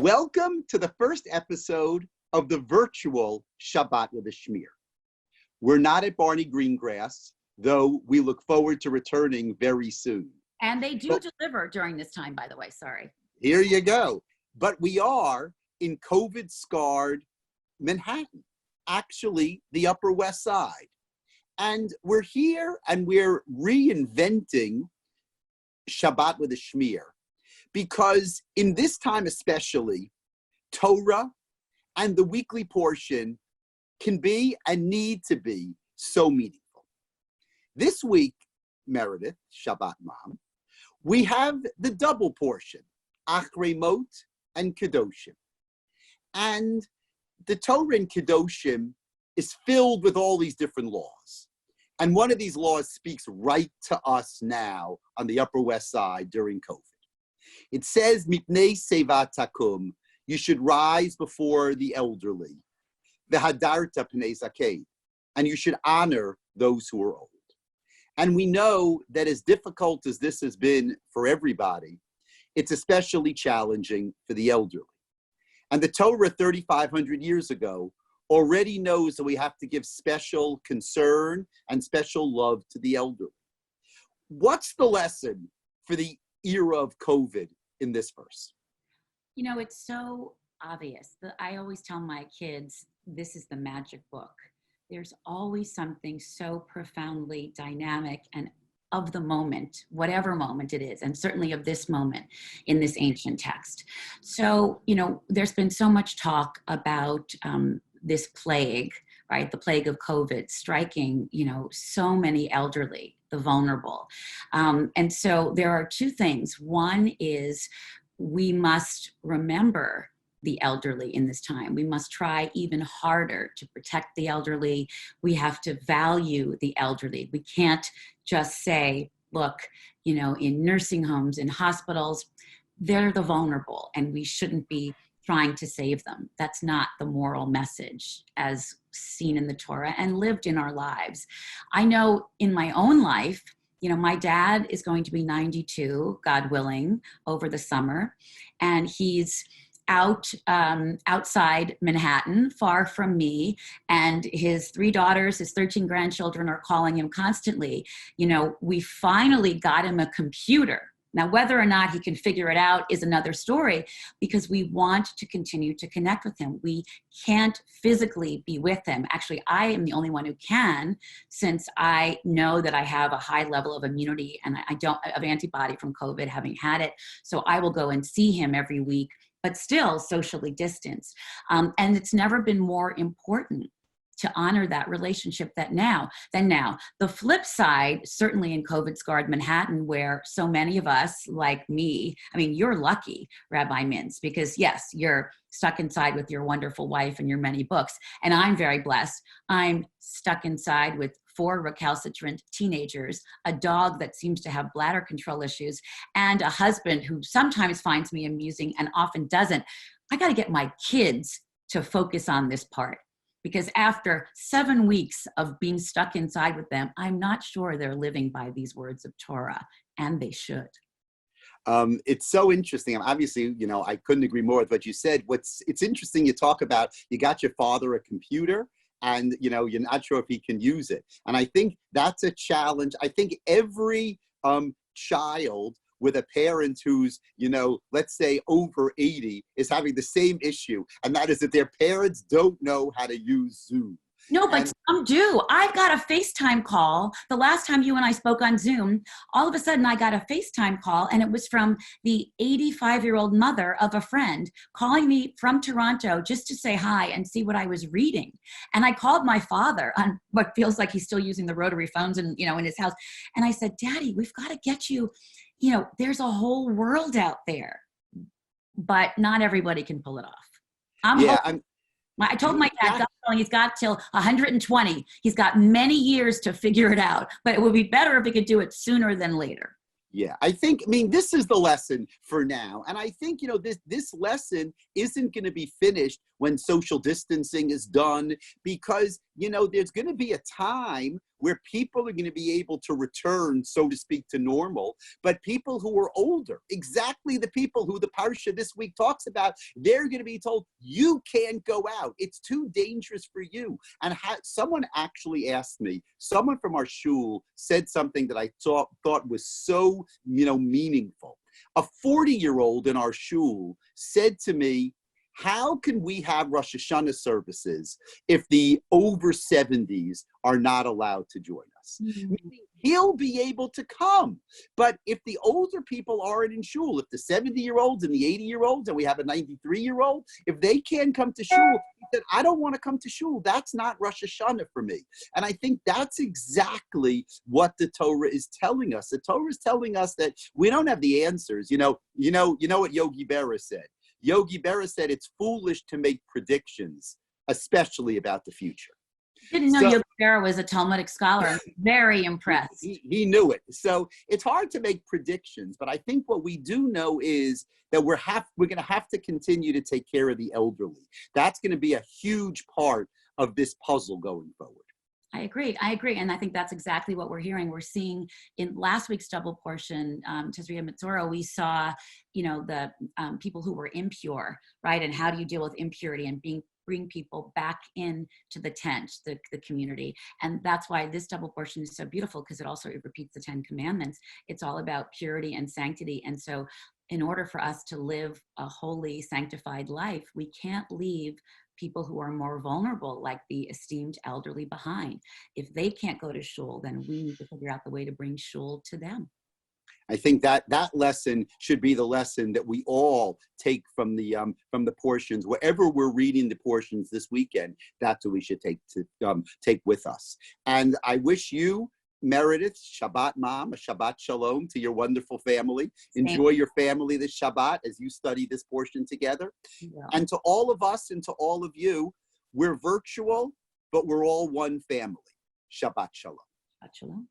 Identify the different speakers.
Speaker 1: Welcome to the first episode of the virtual Shabbat with a Schmear. We're not at Barney Greengrass, though we look forward to returning very soon.
Speaker 2: And they do deliver during this time, by the way, sorry.
Speaker 1: Here you go. But we are in COVID-scarred Manhattan, actually the Upper West Side. And we're here and we're reinventing Shabbat with a Schmear. Because in this time especially, Torah and the weekly portion can be and need to be so meaningful. This week, Meredith, Shabbat Mom, we have the double portion, Achrei Mot and Kedoshim. And the Torah in Kedoshim is filled with all these different laws. And one of these laws speaks right to us now on the Upper West Side during COVID. It says, Mipnei Seva Takum, you should rise before the elderly. V'hadarta pnei zakein, and you should honor those who are old. And we know that as difficult as this has been for everybody, it's especially challenging for the elderly. And the Torah 3,500 years ago already knows that we have to give special concern and special love to the elderly. What's the lesson for the era of COVID in this verse?
Speaker 2: You know, it's so obvious that I always tell my kids, this is the magic book. There's always something so profoundly dynamic and of the moment, whatever moment it is, and certainly of this moment in this ancient text. So, you know, there's been so much talk about this plague, right? The plague of COVID striking, you know, so many elderly, the vulnerable. And so there are two things. One is we must remember the elderly in this time. We must try even harder to protect the elderly. We have to value the elderly. We can't just say, look, you know, in nursing homes, in hospitals, they're the vulnerable and we shouldn't be trying to save them. That's not the moral message as seen in the Torah and lived in our lives. I know in my own life, you know, my dad is going to be 92, God willing, over the summer, and he's outside Manhattan, far from me, and his 3 daughters, his 13 grandchildren are calling him constantly. You know, we finally got him a computer. Now, whether or not he can figure it out is another story, because we want to continue to connect with him. We can't physically be with him. Actually, I am the only one who can, since I know that I have a high level of immunity and I don't have antibody from COVID, having had it. So I will go and see him every week, but still socially distanced. And it's never been more important to honor that relationship than now. The flip side, certainly in COVID-scarred Manhattan, where so many of us, like me, I mean, you're lucky, Rabbi Mintz, because yes, you're stuck inside with your wonderful wife and your many books, and I'm very blessed. I'm stuck inside with 4 recalcitrant teenagers, a dog that seems to have bladder control issues, and a husband who sometimes finds me amusing and often doesn't. I got to get my kids to focus on this part, because after 7 weeks of being stuck inside with them, I'm not sure they're living by these words of Torah, and they should.
Speaker 1: It's so interesting. Obviously, you know, I couldn't agree more with what you said. It's interesting, you talk about, you got your father a computer, and, you know, you're not sure if he can use it. And I think that's a challenge. I think every child with a parent who's, you know, let's say over 80 is having the same issue. And that is that their parents don't know how to use Zoom.
Speaker 2: No, but some do. I've got a FaceTime call. The last time you and I spoke on Zoom, all of a sudden I got a FaceTime call, and it was from the 85-year-old mother of a friend calling me from Toronto just to say hi and see what I was reading. And I called my father on what feels like he's still using the rotary phones and, you know, in his house. And I said, Daddy, we've got to get you, you know, there's a whole world out there, but not everybody can pull it off. I told my dad, God willing, he's got till 120. He's got many years to figure it out, but it would be better if he could do it sooner than later.
Speaker 1: Yeah, I mean, this is the lesson for now. And I think, you know, this lesson isn't going to be finished when social distancing is done, because, you know, there's going to be a time where people are going to be able to return, so to speak, to normal. But people who are older, exactly the people who the parsha this week talks about, they're going to be told, you can't go out. It's too dangerous for you. And someone actually asked me, someone from our shul said something that I thought was so, you know, meaningful. A 40-year-old in our shul said to me, how can we have Rosh Hashanah services if the over 70s are not allowed to join us? Mm-hmm. He'll be able to come. But if the older people aren't in shul, if the 70-year-olds and the 80-year-olds, and we have a 93-year-old, if they can't come to shul, he said, I don't want to come to shul. That's not Rosh Hashanah for me. And I think that's exactly what the Torah is telling us. The Torah is telling us that we don't have the answers. You know what Yogi Berra said? Yogi Berra said it's foolish to make predictions, especially about the future.
Speaker 2: Didn't know Yogi Berra was a Talmudic scholar. I'm very impressed.
Speaker 1: He knew it. So it's hard to make predictions, but I think what we do know is that we're going to have to continue to take care of the elderly. That's going to be a huge part of this puzzle going forward.
Speaker 2: I agree. And I think that's exactly what we're hearing. We're seeing in last week's double portion, Tizria Mitzora, we saw, you know, the people who were impure, right? And how do you deal with impurity and bring people back into the tent, the community. And that's why this double portion is so beautiful, because it repeats the 10 commandments. It's all about purity and sanctity. And so in order for us to live a holy, sanctified life, we can't leave people who are more vulnerable, like the esteemed elderly, behind. If they can't go to shul, then we need to figure out the way to bring shul to them.
Speaker 1: I think that lesson should be the lesson that we all take from the portions. Wherever we're reading the portions this weekend, that's what we should take with us. And I wish you, Meredith, Shabbat Mom, a Shabbat Shalom to your wonderful family. Enjoy your family this Shabbat as you study this portion together. Yeah. And to all of us and to all of you, we're virtual, but we're all one family. Shabbat Shalom.
Speaker 2: Shabbat Shalom.